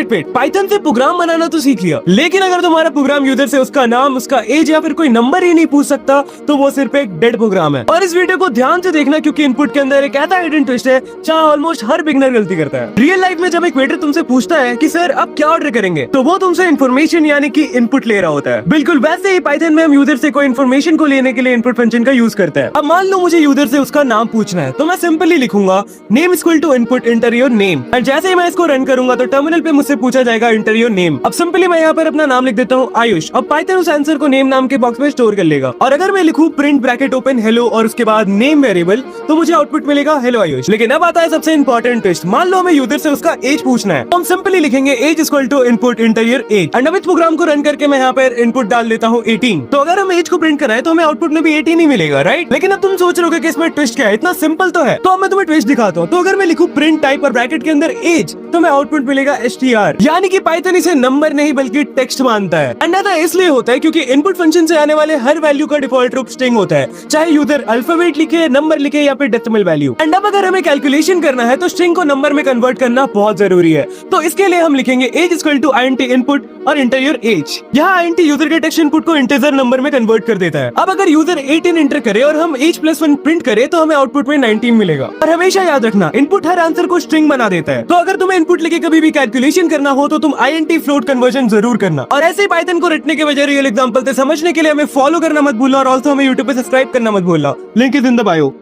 Wait Python से programme बनाना तो सीख लिया, लेकिन अगर तुम्हारा प्रोग्राम यूजर से उसका नाम, उसका एज या फिर कोई नंबर ही नहीं पूछ सकता तो वो सिर्फ एक डेड प्रोग्राम है। और इस वीडियो को ध्यान से देखना क्योंकि इनपुट के अंदर एक ऐसा हिडन ट्विस्ट है जहाँ ऑलमोस्ट हर बिगनर गलती करता है। रियल लाइफ में जब एक वेटर तुमसे पूछता है कि सर अब क्या ऑर्डर करेंगे, तो वो तुमसे इन्फॉर्मेशन यानी कि इनपुट ले रहा होता है। बिल्कुल वैसे ही पाइथन में हम यूजर से कोई इन्फॉर्मेशन को लेने के लिए इनपुट फंक्शन का यूज करते हैं। अब मान लो मुझे यूजर से उसका नाम पूछना है, तो मैं सिंपली लिखूंगा name equal to input enter your name, और जैसे ही मैं इसको रन करूंगा तो टर्मिनल पे मुझसे पूछा जाएगा इंटर योर नेम। अब सिंपली मैं यहाँ पर अपना नाम लिख देता हूँ आयुष। अब पाइथन उस आंसर को नेम नाम के बॉक्स में स्टोर कर लेगा। और अगर मैं लिखूं प्रिंट ब्रैकेट ओपन हेलो और उसके बाद नेम वेरिएबल, तो मुझे आउटपुट मिलेगा हेलो आयुष। लेकिन अब आता है सबसे इंपॉर्टेंट ट्विस्ट। मान लो हमें यूजर से उसका एज पूछना है, तो हम सिंपली लिखेंगे age equal to input enter your age. And अब इस प्रोग्राम को रन करके मैं यहाँ पर इनपुट डाल देता हूँ 18। तो अगर हम एज को प्रिंट कराएं तो हमें आउटपुट में भी 18 ही मिलेगा, राइट। लेकिन अब तुम सोच रहे हो कि इसमें ट्विस्ट क्या है, इतना सिंपल तो है। तो अब मैं तुम्हें ट्विस्ट दिखाता हूँ। तो अगर मैं लिखूं प्रिंट टाइप और ब्रैकेट के अंदर एज, तो मैं आउटपुट मिलेगा str, यानी कि पाइथन इसे नंबर नहीं बल्कि टेक्स्ट मानता है। एंड ऐसा इसलिए होता है क्योंकि इनपुट फंक्शन से आने वाले हर वैल्यू का डिफॉल्ट रूप स्ट्रिंग होता है, चाहे यूजर अल्फाबेट लिखे, नंबर लिखे या फिर डेसिमल वैल्यू। एंड अब अगर हमें कैलकुलेशन करना है तो स्ट्रिंग को नंबर में कन्वर्ट करना बहुत जरूरी है। तो इसके लिए हम लिखेंगे age equal to int input और इंटर योर एज। यहाँ int यूजर के टेक्स्ट इनपुट को इंटीजर नंबर में कन्वर्ट कर देता है। अब अगर यूजर 18 इंटर करे और हम एज प्लस 1 प्रिंट करे तो हमें आउटपुट में 19 मिलेगा। और हमेशा याद रखना इनपुट हर आंसर को स्ट्रिंग बना देता है। तो अगर तुम्हें इनपुट लेके कभी भी कैलकुलेशन करना हो तो तुम int फ्लोट कन्वर्जन जरूर करना। और ऐसे ही पाइथन को रटने के बजाय रियल एग्जांपल से समझने के लिए हमें फॉलो करना मत भूलना, और ऑल्सो हमें यूट्यूब पे सब्सक्राइब करना मत भूलना। Link is in the bio.